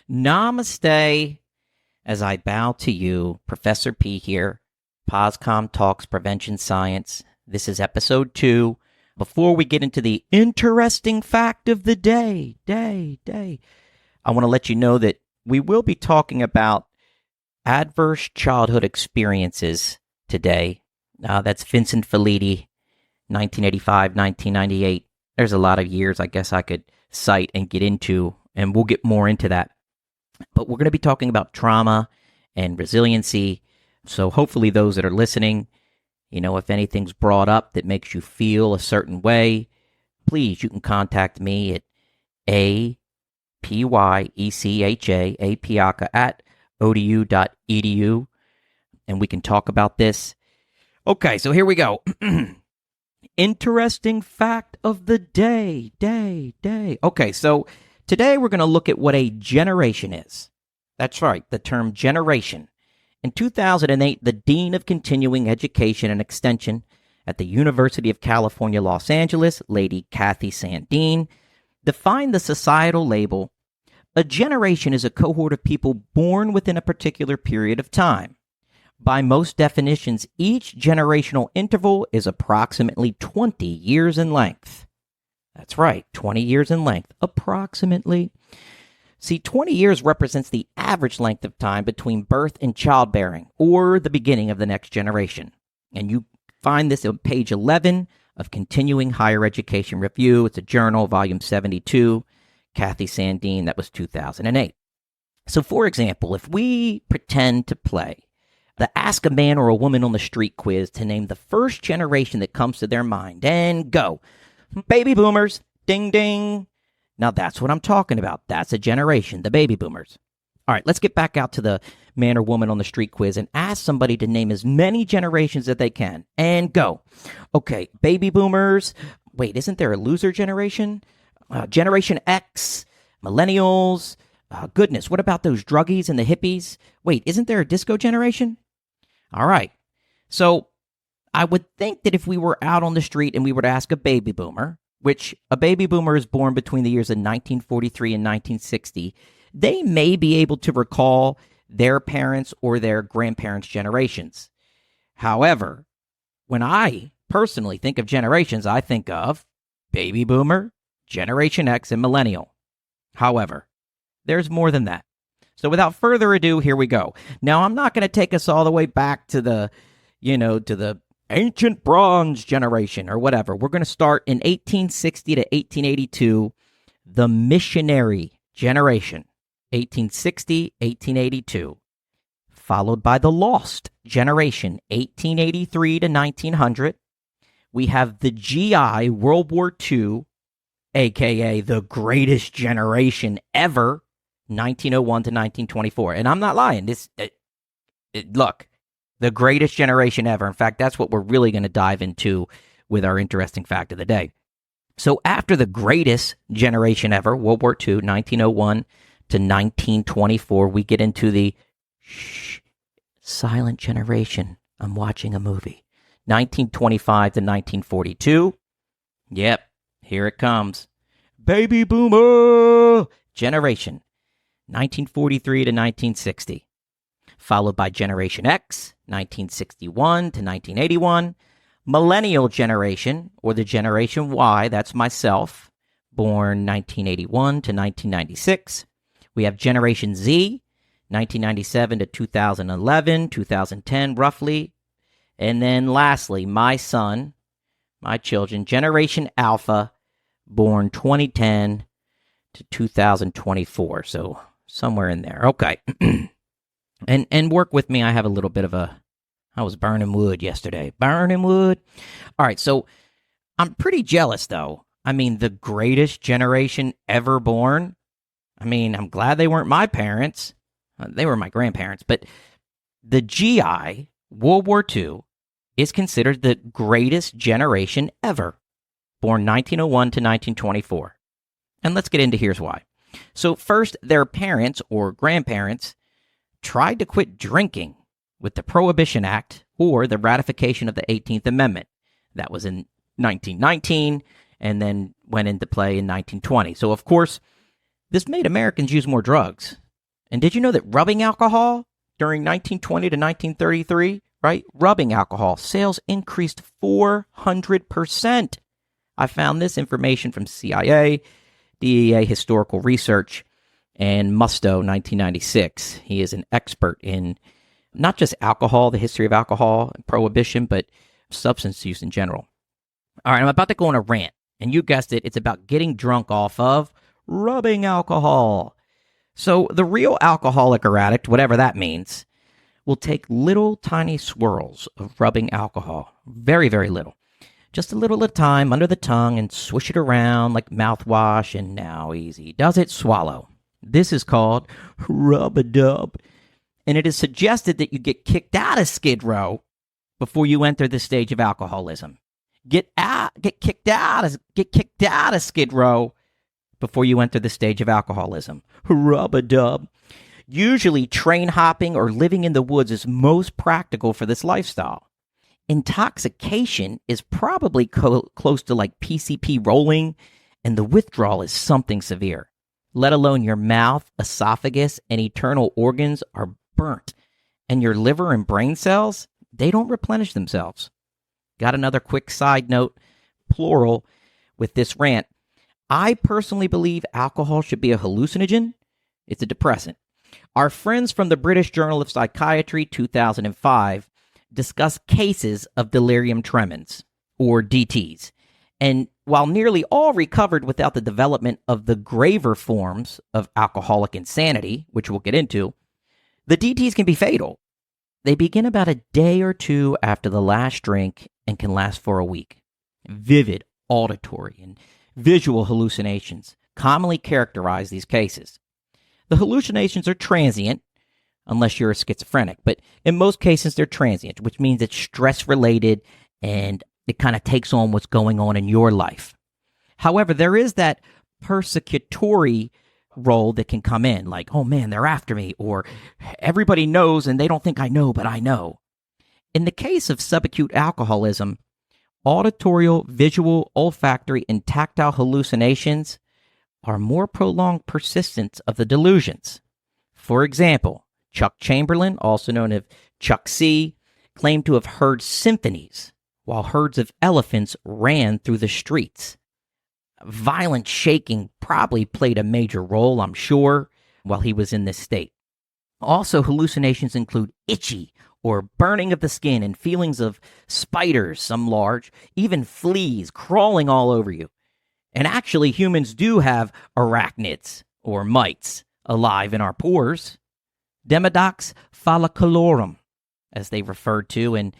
Namaste, as I bow to you, Professor P here, PosCom Talks Prevention Science. This is episode 2. Before we get into the interesting fact of the day, I want to let you know that we will be talking about adverse childhood experiences today. That's Vincent Felitti, 1985, 1998. There's a lot of years I guess I could cite and get into, and we'll get more into that. But we're going to be talking about trauma and resiliency. So hopefully those that are listening, if anything's brought up that makes you feel a certain way, please, you can contact me at apyechapiaka@odu.edu, and we can talk about this. Okay, so here we go. Interesting fact of the day. Okay, so today we're going to look at what a generation is. That's right, the term generation. In 2008, the Dean of Continuing Education and Extension at the University of California, Los Angeles, Lady Kathy Sandine, defined the societal label, a generation is a cohort of people born within a particular period of time. By most definitions, each generational interval is approximately 20 years in length. That's right, 20 years in length, approximately. See, 20 years represents the average length of time between birth and childbearing, or the beginning of the next generation. And you find this on page 11 of Continuing Higher Education Review. It's a journal, volume 72, Kathy Sandine, that was 2008. So, for example, if we pretend to play the Ask a Man or a Woman on the Street quiz to name the first generation that comes to their mind, and go, baby boomers, ding, ding. Now, that's what I'm talking about. That's a generation, the baby boomers. All right, let's get back out to the man or woman on the street quiz and ask somebody to name as many generations that they can. And go. Okay, baby boomers. Wait, isn't there a loser generation? Generation X, millennials. Goodness, what about those druggies and the hippies? Wait, isn't there a disco generation? All right. So I would think that if we were out on the street and we were to ask a baby boomer, which a baby boomer is born between the years of 1943 and 1960, they may be able to recall their parents' or their grandparents' generations. However, when I personally think of generations, I think of baby boomer, Generation X, and millennial. However, there's more than that. So without further ado, here we go. Now, I'm not going to take us all the way back to the ancient bronze generation or whatever. We're going to start in 1860 to 1882, the missionary generation, 1860, 1882, followed by the lost generation, 1883 to 1900. We have the GI World War II, aka the greatest generation ever, 1901 to 1924. And I'm not lying. Look, the greatest generation ever. In fact, that's what we're really going to dive into with our interesting fact of the day. So after the greatest generation ever, World War II, 1901 to 1924, we get into the silent generation. I'm watching a movie. 1925 to 1942. Yep, here it comes. Baby boomer generation, 1943 to 1960. Followed by Generation X, 1961 to 1981. Millennial generation, or the Generation Y, that's myself, born 1981 to 1996. We have Generation Z, 1997 to 2011, 2010 roughly. And then lastly, my son, my children, Generation Alpha, born 2010 to 2024. So somewhere in there. Okay. And work with me. I have a little bit of I was burning wood yesterday. Burning wood. All right, so I'm pretty jealous, though. I mean, the greatest generation ever born. I mean, I'm glad they weren't my parents. They were my grandparents. But the GI, World War II, is considered the greatest generation ever, born 1901 to 1924. And let's get into here's why. So first, their parents or grandparents tried to quit drinking with the Prohibition Act or the ratification of the 18th Amendment. That was in 1919 and then went into play in 1920. So, of course, this made Americans use more drugs. And did you know that rubbing alcohol during 1920 to 1933, right? Rubbing alcohol, sales increased 400%. I found this information from CIA, DEA Historical Research, and Musto, 1996. He is an expert in not just alcohol, the history of alcohol, and prohibition, but substance use in general. All right, I'm about to go on a rant, and you guessed it, it's about getting drunk off of rubbing alcohol. So the real alcoholic or addict, whatever that means, will take little tiny swirls of rubbing alcohol, very, very little. Just a little at a time under the tongue and swish it around like mouthwash, and now easy does it swallow. This is called rub-a-dub, and it is suggested that you get kicked out of Skid Row before you enter this stage of alcoholism. Get kicked out of Skid Row before you enter the stage of alcoholism. Rub-a-dub. Usually, train hopping or living in the woods is most practical for this lifestyle. Intoxication is probably close to like PCP rolling, and the withdrawal is something severe. Let alone your mouth, esophagus, and internal organs are burnt, and your liver and brain cells, they don't replenish themselves. Got another quick side note, plural, with this rant. I personally believe alcohol should be a hallucinogen. It's a depressant. Our friends from the British Journal of Psychiatry, 2005, discuss cases of delirium tremens, or DTs. And while nearly all recovered without the development of the graver forms of alcoholic insanity, which we'll get into, the DTs can be fatal. They begin about a day or two after the last drink and can last for a week. Vivid auditory and visual hallucinations commonly characterize these cases. The hallucinations are transient, unless you're a schizophrenic, but in most cases they're transient, which means it's stress-related and it kind of takes on what's going on in your life. However, there is that persecutory role that can come in, like, oh man, they're after me, or everybody knows and they don't think I know, but I know. In the case of subacute alcoholism, auditorial, visual, olfactory, and tactile hallucinations are more prolonged persistence of the delusions. For example, Chuck Chamberlain, also known as Chuck C., claimed to have heard symphonies while herds of elephants ran through the streets. Violent shaking probably played a major role, I'm sure, while he was in this state. Also, hallucinations include itchy or burning of the skin and feelings of spiders, some large, even fleas crawling all over you. And actually, humans do have arachnids, or mites, alive in our pores. Demodox folliculorum, as they referred to, and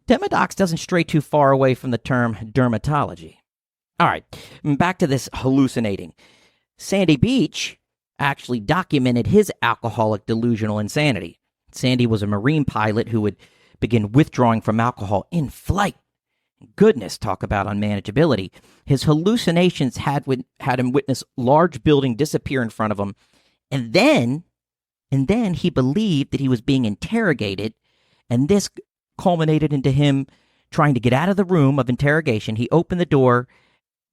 Demodox doesn't stray too far away from the term dermatology. All right, back to this hallucinating. Sandy Beach actually documented his alcoholic delusional insanity. Sandy was a Marine pilot who would begin withdrawing from alcohol in flight. Goodness, talk about unmanageability. His hallucinations had him witness large building disappear in front of him, and then he believed that he was being interrogated, and this culminated into him trying to get out of the room of interrogation. He opened the door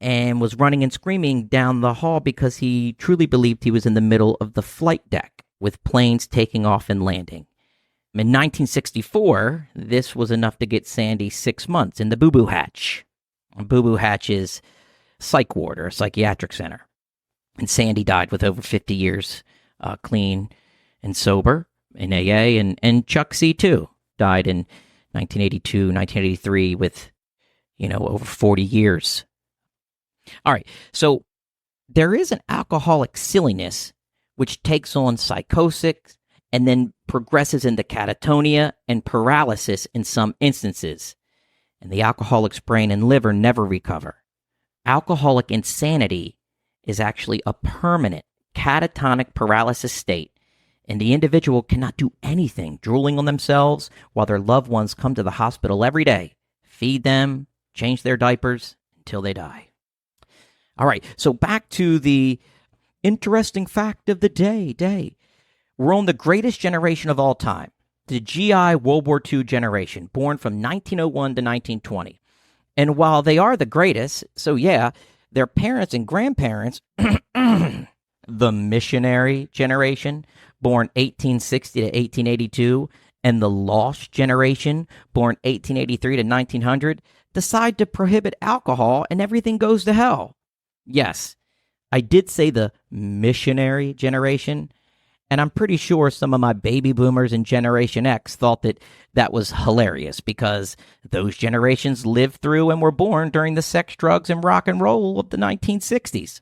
and was running and screaming down the hall because he truly believed he was in the middle of the flight deck with planes taking off and landing. In 1964, this was enough to get Sandy 6 months in the Boo-Boo Hatch. Boo-Boo Hatch is a psych ward or a psychiatric center. And Sandy died with over 50 years clean and sober in AA. And Chuck C. too died in 1982, 1983 with, over 40 years. All right, so there is an alcoholic silliness which takes on psychosis and then progresses into catatonia and paralysis in some instances. And the alcoholic's brain and liver never recover. Alcoholic insanity is actually a permanent catatonic paralysis state, and the individual cannot do anything, drooling on themselves while their loved ones come to the hospital every day, feed them, change their diapers until they die. All right, so back to the interesting fact of the day. We're on the greatest generation of all time, the GI World War II generation, born from 1901 to 1920. And while they are the greatest, so yeah, their parents and grandparents, the missionary generation, born 1860 to 1882, and the lost generation, born 1883 to 1900, decide to prohibit alcohol and everything goes to hell. Yes, I did say the missionary generation, and I'm pretty sure some of my baby boomers and Generation X thought that that was hilarious because those generations lived through and were born during the sex, drugs, and rock and roll of the 1960s.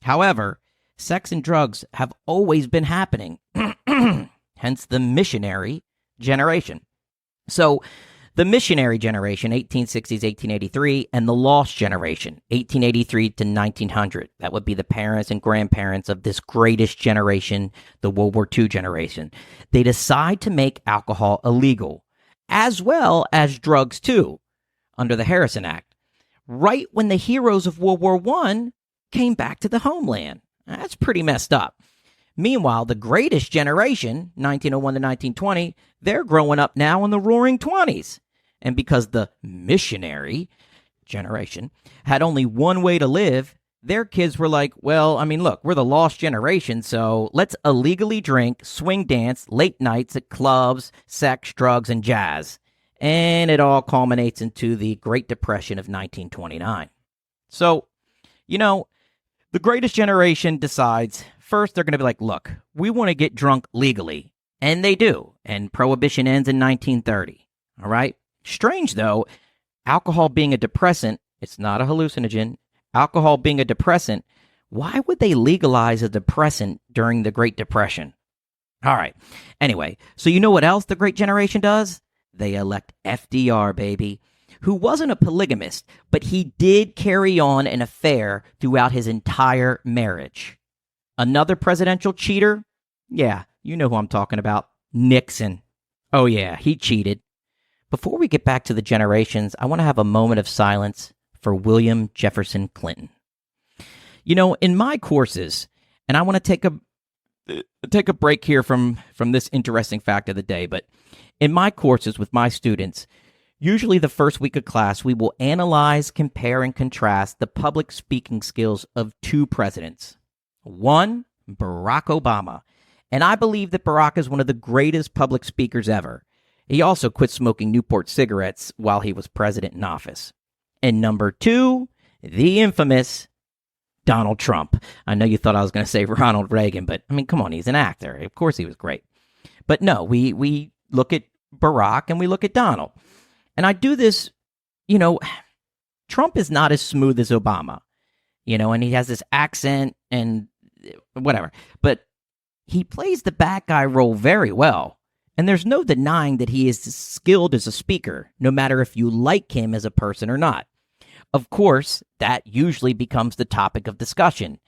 However, sex and drugs have always been happening, hence the missionary generation. So, the missionary generation, 1860s, 1883, and the lost generation, 1883 to 1900. That would be the parents and grandparents of this greatest generation, the World War II generation. They decide to make alcohol illegal, as well as drugs too, under the Harrison Act, right when the heroes of World War I came back to the homeland. That's pretty messed up. Meanwhile, the greatest generation, 1901 to 1920, they're growing up now in the roaring 20s. And because the missionary generation had only one way to live, their kids were like, well, I mean, look, we're the lost generation, so let's illegally drink, swing dance, late nights at clubs, sex, drugs, and jazz. And it all culminates into the Great Depression of 1929. So, the greatest generation decides, first, they're going to be like, look, we want to get drunk legally. And they do. And Prohibition ends in 1930. All right? Strange, though, alcohol being a depressant, it's not a hallucinogen. Alcohol being a depressant, why would they legalize a depressant during the Great Depression? All right. Anyway, so you know what else the Great Generation does? They elect FDR, baby, who wasn't a polygamist, but he did carry on an affair throughout his entire marriage. Another presidential cheater? Yeah, you know who I'm talking about. Nixon. Oh yeah, he cheated. Before we get back to the generations, I want to have a moment of silence for William Jefferson Clinton. In my courses, and I want to take a break here from this interesting fact of the day, but in my courses with my students, usually the first week of class, we will analyze, compare, and contrast the public speaking skills of two presidents. One, Barack Obama. And I believe that Barack is one of the greatest public speakers ever. He also quit smoking Newport cigarettes while he was president in office. And number two, the infamous Donald Trump. I know you thought I was going to say Ronald Reagan, but I mean, come on, he's an actor. Of course he was great. But no, we look at Barack and we look at Donald. And I do this, Trump is not as smooth as Obama, and he has this accent and whatever. But he plays the bad guy role very well. And there's no denying that he is skilled as a speaker, no matter if you like him as a person or not. Of course, that usually becomes the topic of discussion.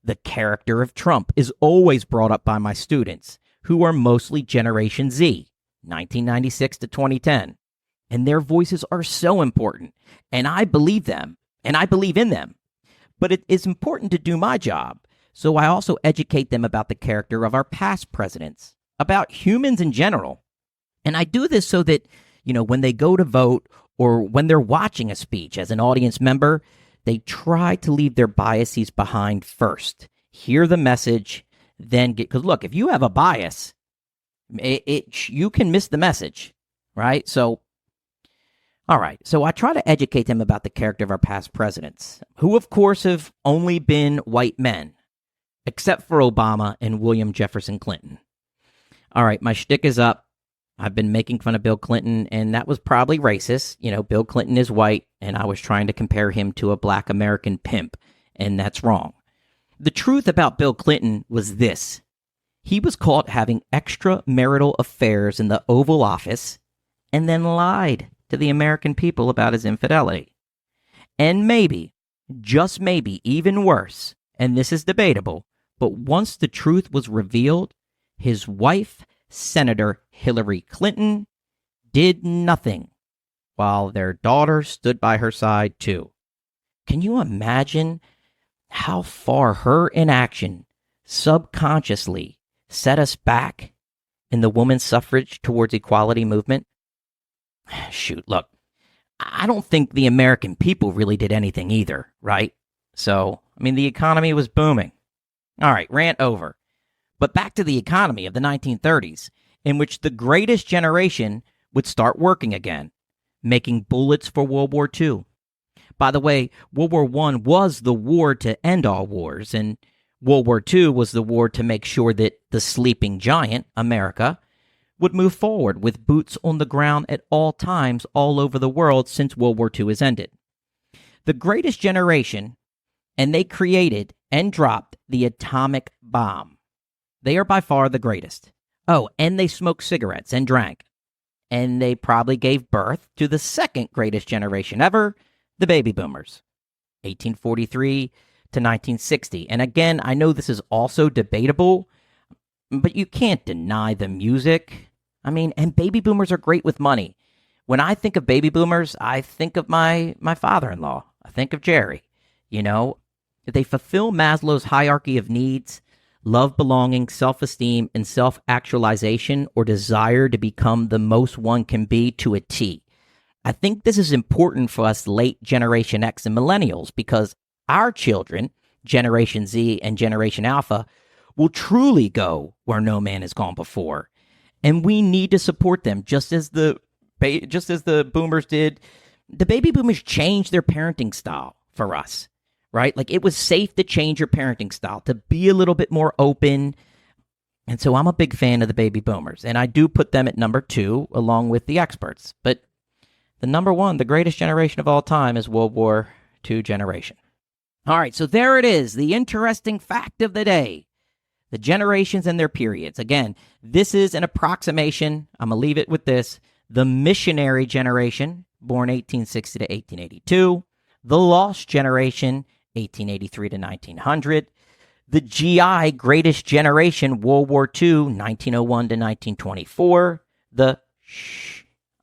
The character of Trump is always brought up by my students, who are mostly Generation Z, 1996 to 2010. And their voices are so important, and I believe them, and I believe in them. But it is important to do my job, so I also educate them about the character of our past presidents, about humans in general. And I do this so that, when they go to vote or when they're watching a speech as an audience member, they try to leave their biases behind first. Hear the message, then because look, if you have a bias, you can miss the message, right? So, all right. So I try to educate them about the character of our past presidents, who of course have only been white men, except for Obama and William Jefferson Clinton. All right, my shtick is up. I've been making fun of Bill Clinton, and that was probably racist. Bill Clinton is white, and I was trying to compare him to a black American pimp, and that's wrong. The truth about Bill Clinton was this. He was caught having extramarital affairs in the Oval Office and then lied to the American people about his infidelity. And maybe, just maybe, even worse, and this is debatable, but once the truth was revealed, his wife, Senator Hillary Clinton, did nothing, while their daughter stood by her side too. Can you imagine how far her inaction subconsciously set us back in the women's suffrage towards equality movement? Shoot, look, I don't think the American people really did anything either, right? So, the economy was booming. All right, rant over. But back to the economy of the 1930s, in which the greatest generation would start working again, making bullets for World War II. By the way, World War I was the war to end all wars, and World War II was the war to make sure that the sleeping giant, America, would move forward with boots on the ground at all times all over the world since World War II has ended. The greatest generation, and they created and dropped the atomic bomb. They are by far the greatest. Oh, and they smoked cigarettes and drank. And they probably gave birth to the second greatest generation ever, the baby boomers, 1843 to 1960. And again, I know this is also debatable, but you can't deny the music. I mean, and baby boomers are great with money. When I think of baby boomers, I think of my father-in-law. I think of Jerry. You know, they fulfill Maslow's hierarchy of needs, love, belonging, self-esteem, and self-actualization, or desire to become the most one can be to a T. I think this is important for us late Generation X and millennials because our children, Generation Z and Generation Alpha, will truly go where no man has gone before. And we need to support them just as the boomers did. The baby boomers changed their parenting style for us, right? Like it was safe to change your parenting style, to be a little bit more open. And so I'm a big fan of the baby boomers. And I do put them at number 2 along with the experts. But the number 1, the greatest generation of all time, is World War II generation. All right, so there it is, the interesting fact of the day. The generations and their periods. Again, this is an approximation. I'm going to leave it with this. The missionary generation, born 1860 to 1882. The lost generation, 1883 to 1900. The GI greatest generation, World War II, 1901 to 1924. The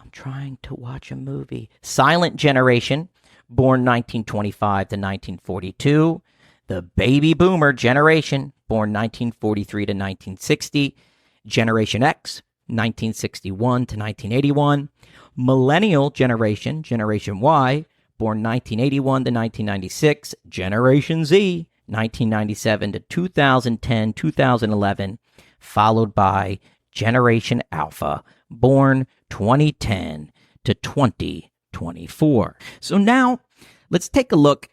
I'm trying to watch a movie. Silent generation, born 1925 to 1942. The baby boomer generation, born 1943 to 1960. Generation X, 1961 to 1981. Millennial generation, Generation Y, born 1981 to 1996. Generation Z, 1997 to 2010, 2011, followed by Generation Alpha, born 2010 to 2024. So now let's take a look.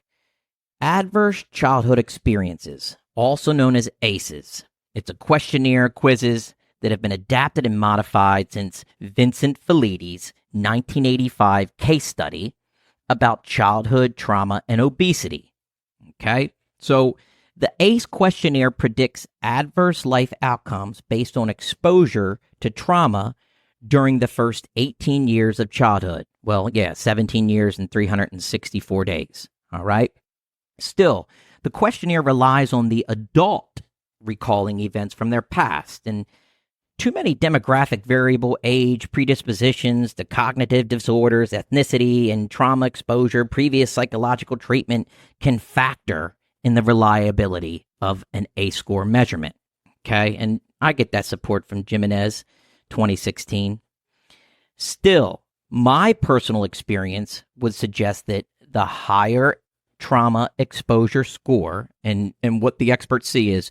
Adverse childhood experiences, also known as ACES. It's a questionnaire, quizzes that have been adapted and modified since Vincent Felitti's 1985 case study about childhood trauma and obesity. Okay, so the ACE questionnaire predicts adverse life outcomes based on exposure to trauma during the first 18 years of childhood. Well, yeah, 17 years and 364 days. All right. Still, the questionnaire relies on the adult recalling events from their past, and too many demographic variable, age, predispositions to cognitive disorders, ethnicity, and trauma exposure, previous psychological treatment can factor in the reliability of an ACE score measurement. Okay, and I get that support from Jimenez, 2016. Still, my personal experience would suggest that the higher trauma exposure score, and what the experts see is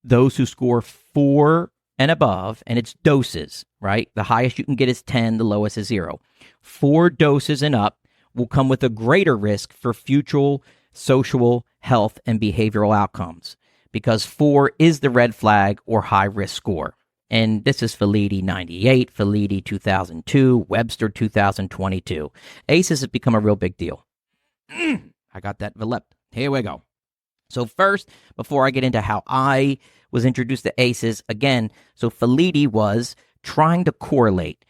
those who score 4 and above, and it's doses, right? The highest you can get is 10, the lowest is 0. 4 doses and up will come with a greater risk for future social, health, and behavioral outcomes, because 4 is the red flag or high risk score. And this is Felitti 98, Felitti 2002, Webster 2022. ACEs has become a real big deal. I got that developed. Here we go. So first, before I get into how I was introduced to ACEs, again, so Felitti was trying to correlate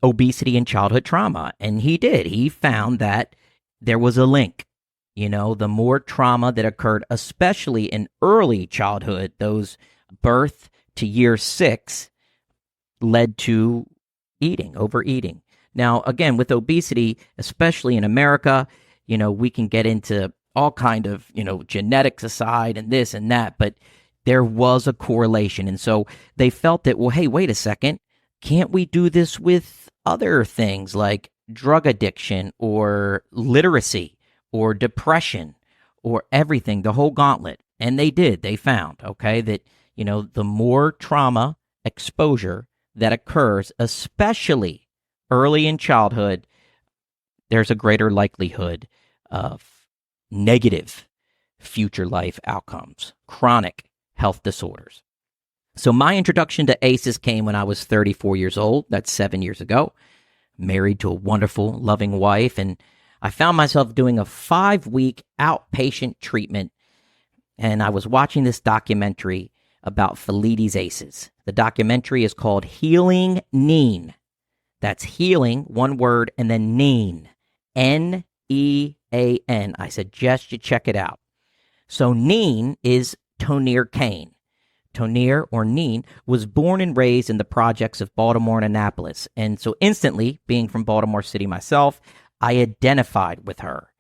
obesity and childhood trauma. And he did. He found that there was a link. You know, the more trauma that occurred, especially in early childhood, those birth to year 6, led to eating, overeating. Now, again, with obesity, especially in America, you know, we can get into all kind of, you know, genetics aside and this and that, but there was a correlation. And so they felt that, well, hey, wait a second, can't we do this with other things like drug addiction or literacy or depression or everything, the whole gauntlet? And they did. They found, okay, that, the more trauma exposure that occurs, especially early in childhood, there's a greater likelihood of negative future life outcomes, chronic health disorders. So my introduction to ACEs came when I was 34 years old. That's 7 years ago. Married to a wonderful, loving wife, and I found myself doing a 5-week outpatient treatment, and I was watching this documentary about Felliti's ACEs. The documentary is called Healing Nean. That's healing, one word, and then Nean, Nean. I suggest you check it out. So Nean is Tonier Cain. Tonier, or Nean, was born and raised in the projects of Baltimore and Annapolis. And so instantly, being from Baltimore City myself, I identified with her.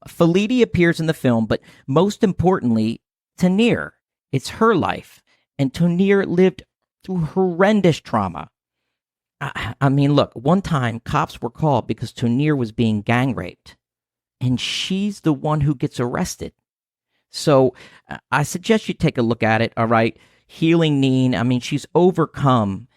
Felitti appears in the film, but most importantly, Tonier. It's her life. And Tonier lived through horrendous trauma. I mean, look, one time cops were called because Tonier was being gang raped. And she's the one who gets arrested. So I suggest you take a look at it, all right? Healing Nean. I mean, she's overcome,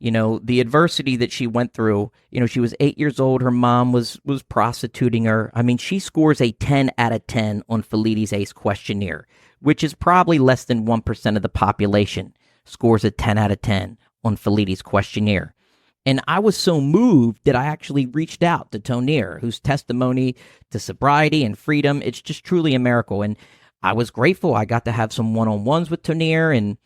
the adversity that she went through. She was 8 years old. Her mom was prostituting her. I mean, she scores a 10 out of 10 on Felliti's ACE questionnaire, which is probably less than 1% of the population scores a 10 out of 10 on Felliti's questionnaire. And I was so moved that I actually reached out to Tonier, whose testimony to sobriety and freedom, it's just truly a miracle. And I was grateful. I got to have some one-on-ones with Tonier, and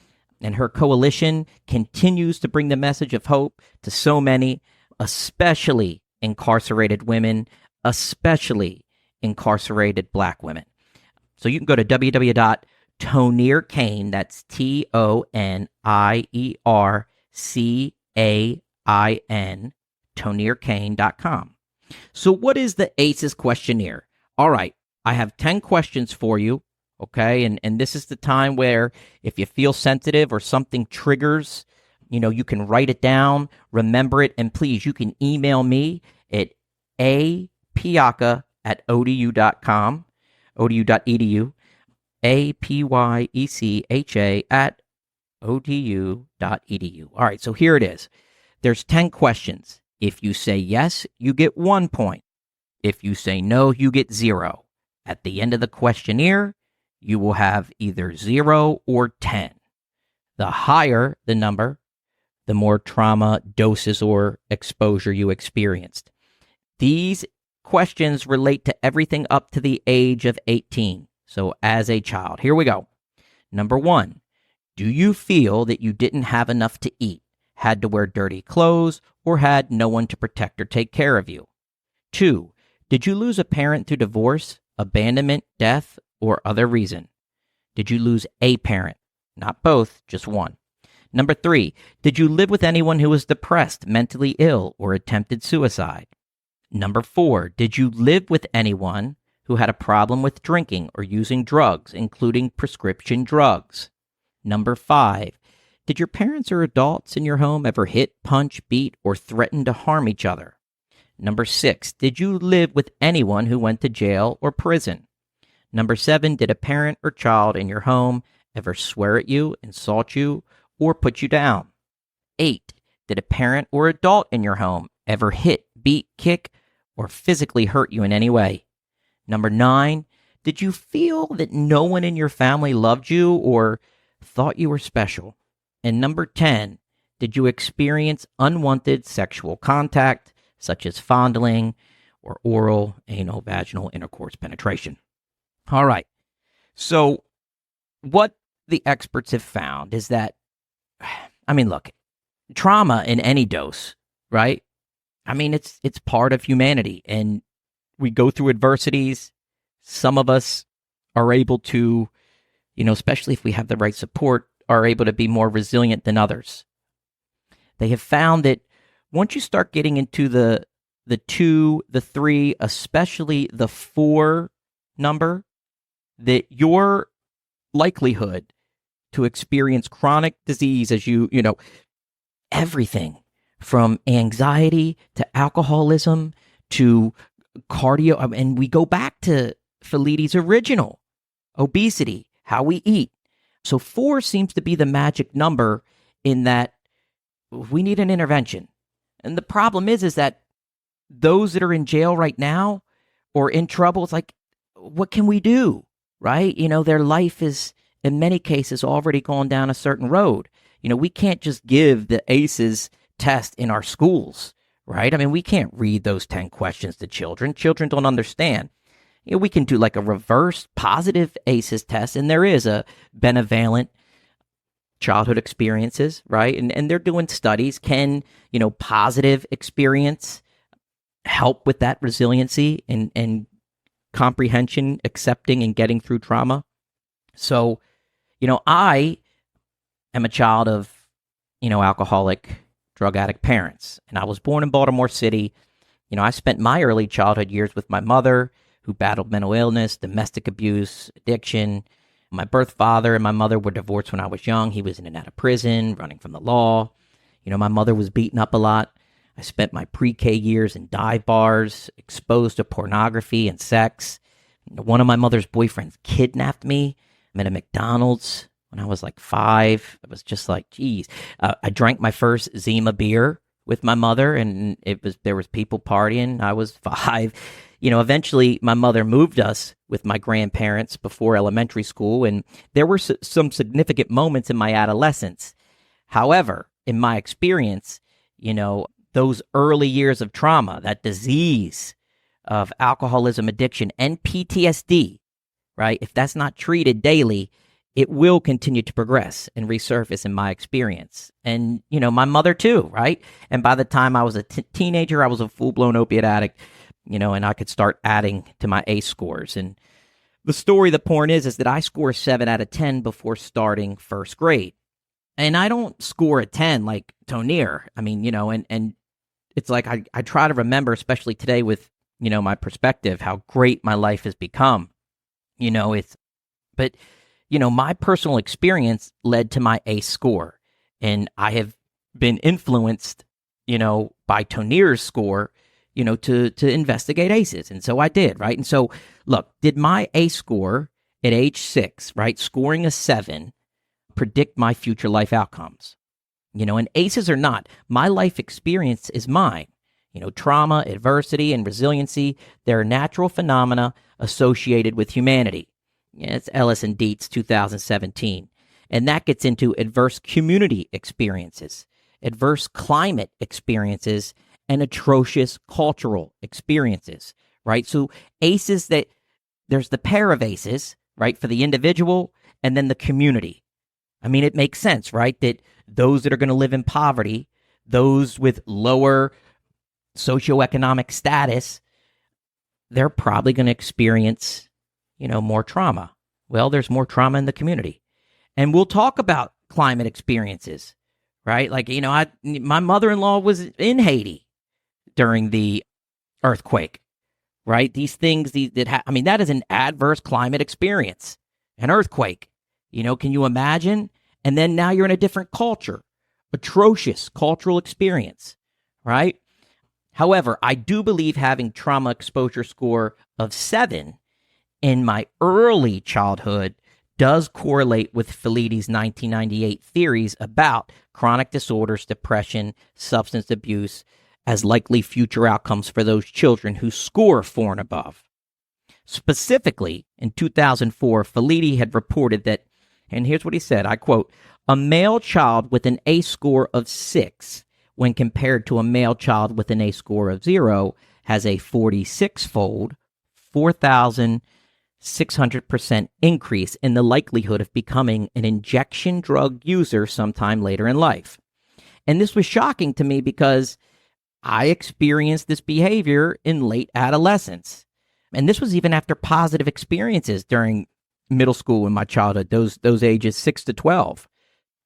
her coalition continues to bring the message of hope to so many, especially incarcerated women, especially incarcerated Black women. So you can go to www.toniercain, that's TONIERCAIN, toniercain.com. So what is the ACEs questionnaire? All right, I have 10 questions for you. Okay, and this is the time where if you feel sensitive or something triggers, you can write it down, remember it, and please, you can email me at apyaca@odu.com, odu.edu, apyecha@odu.edu. All right, so here it is. There's 10 questions. If you say yes, you get 1 point. If you say no, you get 0. At the end of the questionnaire, you will have either 0 or 10. The higher the number, the more trauma, doses, or exposure you experienced. These questions relate to everything up to the age of 18. So as a child, here we go. Number 1, do you feel that you didn't have enough to eat, had to wear dirty clothes, or had no one to protect or take care of you? 2, did you lose a parent through divorce, abandonment, death, or other reason? Did you lose a parent? Not both, just one. Number 3, did you live with anyone who was depressed, mentally ill, or attempted suicide? Number 4, did you live with anyone who had a problem with drinking or using drugs, including prescription drugs? Number 5, did your parents or adults in your home ever hit, punch, beat, or threaten to harm each other? Number 6, did you live with anyone who went to jail or prison? Number 7, did a parent or child in your home ever swear at you, insult you, or put you down? 8, did a parent or adult in your home ever hit, beat, kick, or physically hurt you in any way? Number 9, did you feel that no one in your family loved you or thought you were special? And number 10, did you experience unwanted sexual contact, such as fondling or oral, anal, vaginal intercourse penetration? All right. So what the experts have found is that, look, trauma in any dose, right? It's part of humanity, and we go through adversities. Some of us are able to, especially if we have the right support, are able to be more resilient than others. They have found that once you start getting into the 2, the 3, especially the 4 number, that your likelihood to experience chronic disease as everything from anxiety to alcoholism to cardio, and we go back to Felliti's original obesity, how we eat. So 4 seems to be the magic number in that we need an intervention. And the problem is that those that are in jail right now or in trouble, it's like, what can we do, right? Their life is, in many cases, already gone down a certain road. We can't just give the ACES test in our schools, right? I mean, we can't read those 10 questions to children. Children don't understand. We can do like a reverse positive ACES test, and there is a benevolent childhood experiences, right? And they're doing studies. Can, positive experience help with that resiliency and comprehension, accepting and getting through trauma? So, I am a child of, alcoholic, drug addict parents, and I was born in Baltimore City. I spent my early childhood years with my mother, who battled mental illness, domestic abuse, addiction. My birth father and my mother were divorced when I was young. He was in and out of prison, running from the law. My mother was beaten up a lot. I spent my pre-K years in dive bars, exposed to pornography and sex. One of my mother's boyfriends kidnapped me. I'm at a McDonald's when I was like 5. It was just like, geez. I drank my first Zima beer with my mother, and there was people partying. I was 5. Eventually my mother moved us with my grandparents before elementary school, and there were some significant moments in my adolescence. However, in my experience, those early years of trauma, that disease of alcoholism, addiction, and PTSD, right? If that's not treated daily, it will continue to progress and resurface in my experience. And, my mother too, right? And by the time I was a teenager, I was a full-blown opiate addict, and I could start adding to my ACE scores. And the story of the porn is that I score 7 out of 10 before starting first grade. And I don't score a 10 like Tonier. I mean, and it's like I try to remember, especially today with, my perspective, how great my life has become. But my personal experience led to my ACE score. And I have been influenced, by Tonier's score, to investigate ACEs. And so I did, right? And so, look, did my ACE score at age 6, right, scoring a 7, predict my future life outcomes? And ACEs or not, my life experience is mine. Trauma, adversity, and resiliency, they're natural phenomena associated with humanity. It's Ellis and Dietz, 2017. And that gets into adverse community experiences, adverse climate experiences, and atrocious cultural experiences, right? So ACEs, there's the pair of ACEs, right, for the individual and then the community. I mean, it makes sense, right, that those that are going to live in poverty, those with lower socioeconomic status, they're probably going to experience, more trauma. Well, there's more trauma in the community. And we'll talk about climate experiences, right? Like, my mother-in-law was in Haiti during the earthquake, right? These things, that is an adverse climate experience, an earthquake. Can you imagine? And then now you're in a different culture, atrocious cultural experience, right? However, I do believe having trauma exposure score of 7 in my early childhood does correlate with Felitti's 1998 theories about chronic disorders, depression, substance abuse as likely future outcomes for those children who score 4 and above. Specifically, in 2004, Felitti had reported that, and here's what he said, I quote, "A male child with an ACE score of 6 when compared to a male child with an ACE score of 0 has a 46-fold, 4,600% increase in the likelihood of becoming an injection drug user sometime later in life." And this was shocking to me because I experienced this behavior in late adolescence. And this was even after positive experiences during middle school in my childhood, those ages 6 to 12.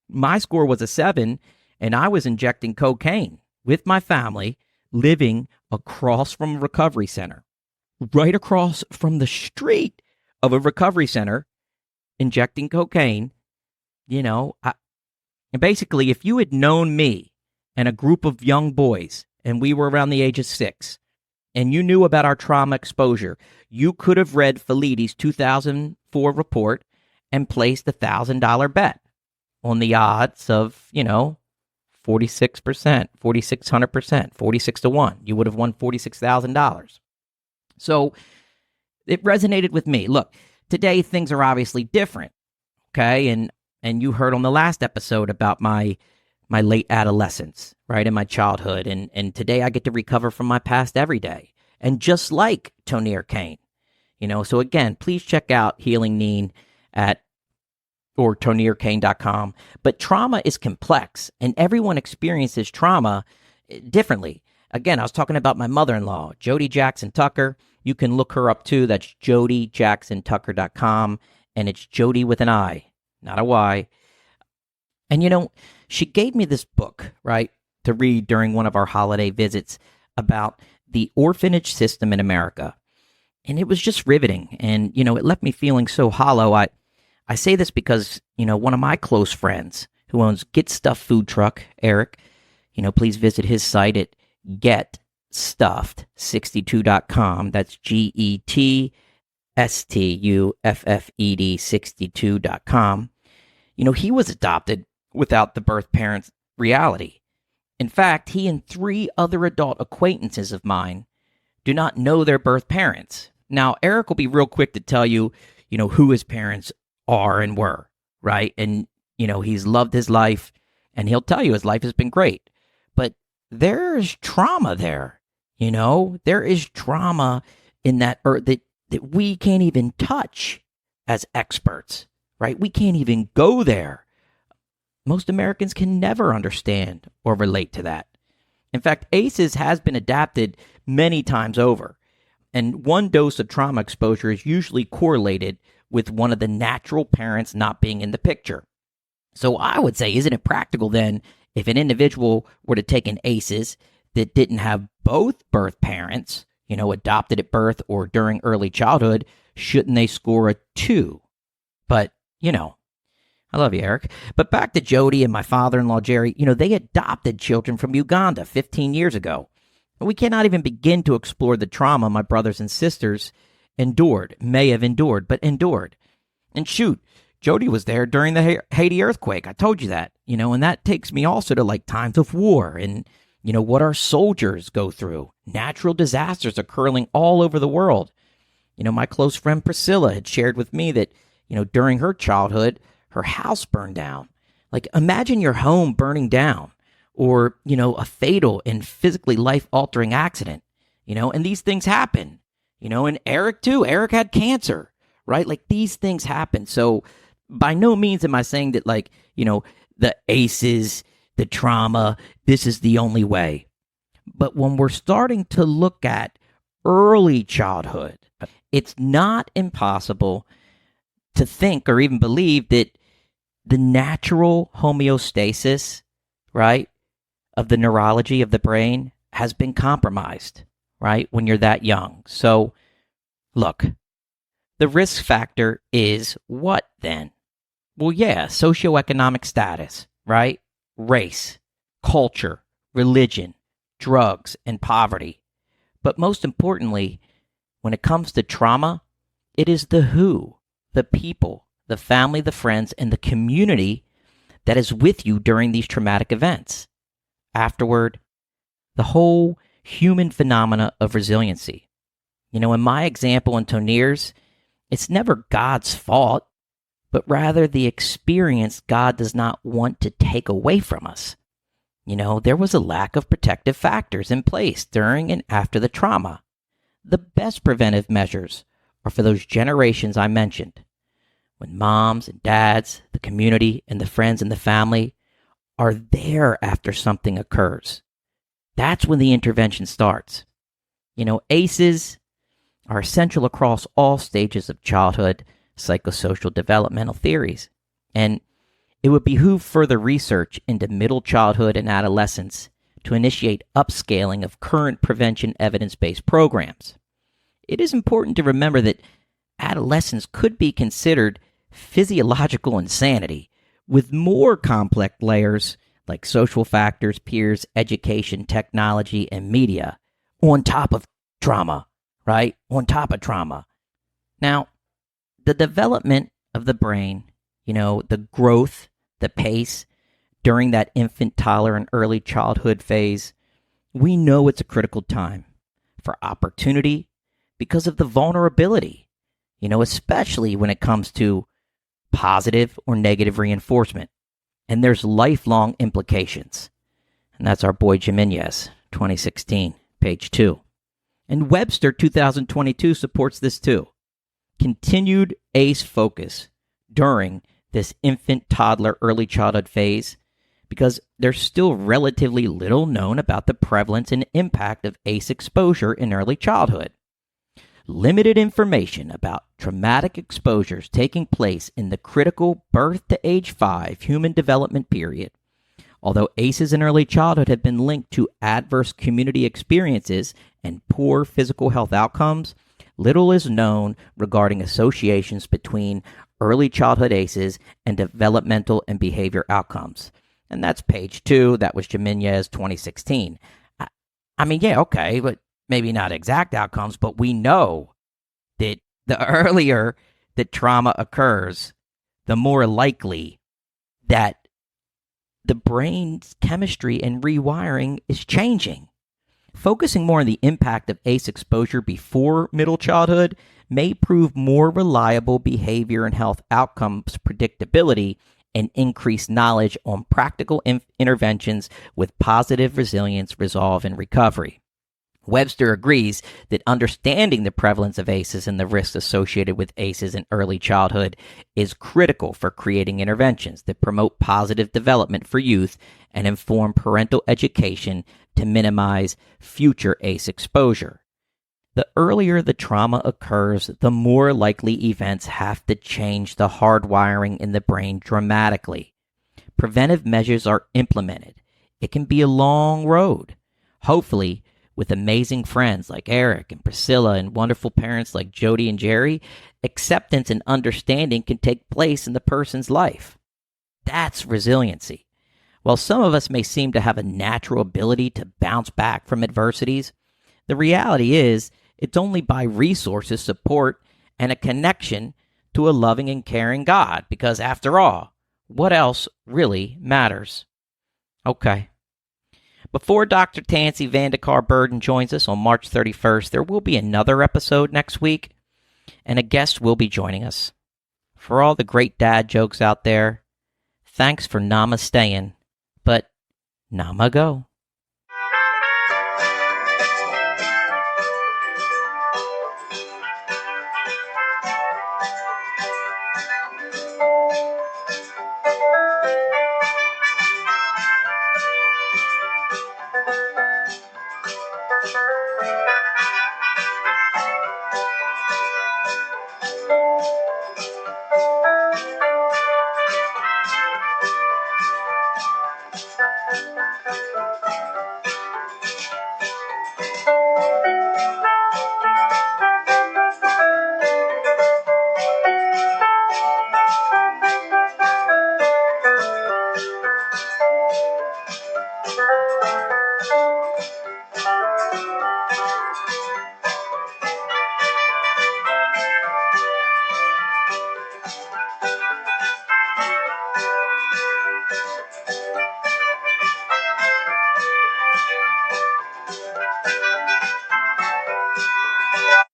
My score was a 7, and I was injecting cocaine with my family, living across from a recovery center, right across from the street of a recovery center, injecting cocaine. And basically, if you had known me and a group of young boys, and we were around the age of 6, and you knew about our trauma exposure, you could have read Felitti's 2004 report and placed a $1,000 bet on the odds of, 46%, 4,600%, 46 to 1. You would have won $46,000. So it resonated with me. Look, today things are obviously different, okay? And you heard on the last episode about my late adolescence, right, in my childhood. And today I get to recover from my past every day. And just like Tonier Cain, so again, please check out Healing Nean or toniercain.com. But trauma is complex, and everyone experiences trauma differently. Again, I was talking about my mother-in-law, Jody Jackson Tucker. You can look her up too. That's jodyjacksontucker.com, and it's Jody with an I, not a Y. And she gave me this book, right, to read during one of our holiday visits about the orphanage system in America. And it was just riveting. And, it left me feeling so hollow. I say this because, one of my close friends who owns Get Stuff Food Truck, Eric, please visit his site at getstuffed62.com. That's GETSTUFFED 62.com. He was adopted without the birth parent's reality. In fact, he and 3 other adult acquaintances of mine do not know their birth parents. Now, Eric will be real quick to tell you, who his parents are and were, right? And, he's loved his life, and he'll tell you his life has been great. But there's trauma there, There is trauma in that we can't even touch as experts, right? We can't even go there. Most Americans can never understand or relate to that. In fact, ACES has been adapted many times over, and one dose of trauma exposure is usually correlated with one of the natural parents not being in the picture. So I would say, isn't it practical then if an individual were to take an ACES that didn't have both birth parents, adopted at birth or during early childhood, shouldn't they score a 2? But, I love you, Eric. But back to Jody and my father-in-law, Jerry, they adopted children from Uganda 15 years ago. We cannot even begin to explore the trauma my brothers and sisters may have endured. And shoot, Jody was there during the Haiti earthquake. I told you that, and that takes me also to times of war and, what our soldiers go through. Natural disasters occurring all over the world. My close friend Priscilla had shared with me that, during her childhood, her house burned down. Imagine your home burning down or, a fatal and physically life-altering accident, and these things happen, and Eric too. Eric had cancer, right? These things happen. So by no means am I saying that, the ACEs, the trauma, this is the only way. But when we're starting to look at early childhood, it's not impossible to think or even believe that the natural homeostasis, right, of the neurology of the brain has been compromised, right, when you're that young. So, look, the risk factor is what then? Well, yeah, socioeconomic status, right, race, culture, religion, drugs, and poverty. But most importantly, when it comes to trauma, it is the who, the people, the family, the friends, and the community that is with you during these traumatic events. Afterward, the whole human phenomena of resiliency. In my example in Tonier's, it's never God's fault, but rather the experience God does not want to take away from us. There was a lack of protective factors in place during and after the trauma. The best preventive measures are for those generations I mentioned. When moms and dads, the community, and the friends and the family are there after something occurs. That's when the intervention starts. ACEs are essential across all stages of childhood psychosocial developmental theories. And it would behoove further research into middle childhood and adolescence to initiate upscaling of current prevention evidence-based programs. It is important to remember that adolescence could be considered physiological insanity with more complex layers like social factors, peers, education, technology, and media on top of trauma, right? On top of trauma. Now, the development of the brain, the growth, the pace during that infant, toddler, and early childhood phase, we know it's a critical time for opportunity because of the vulnerability, especially when it comes to positive or negative reinforcement. And there's lifelong implications. And that's our boy Jimenez, 2016, page 2. And Webster, 2022, supports this too. Continued ACE focus during this infant, toddler, early childhood phase, because there's still relatively little known about the prevalence and impact of ACE exposure in early childhood. Limited information about traumatic exposures taking place in the critical birth to age 5 human development period. Although ACEs in early childhood have been linked to adverse community experiences and poor physical health outcomes, little is known regarding associations between early childhood ACEs and developmental and behavior outcomes. And that's page 2. That was Jimenez, 2016. Yeah, okay, but maybe not exact outcomes, but we know that the earlier that trauma occurs, the more likely that the brain's chemistry and rewiring is changing. Focusing more on the impact of ACE exposure before middle childhood may prove more reliable behavior and health outcomes predictability and increased knowledge on practical interventions with positive resilience, resolve, and recovery. Webster agrees that understanding the prevalence of ACEs and the risks associated with ACEs in early childhood is critical for creating interventions that promote positive development for youth and inform parental education to minimize future ACE exposure. The earlier the trauma occurs, the more likely events have to change the hardwiring in the brain dramatically. Preventive measures are implemented. It can be a long road. Hopefully, with amazing friends like Eric and Priscilla and wonderful parents like Jody and Jerry, acceptance and understanding can take place in the person's life. That's resiliency. While some of us may seem to have a natural ability to bounce back from adversities, the reality is it's only by resources, support, and a connection to a loving and caring God, because after all, what else really matters? Okay. Before Dr. Tansy Vandekar Burden joins us on March 31st, there will be another episode next week, and a guest will be joining us. For all the great dad jokes out there, thanks for namasteing, but nama go.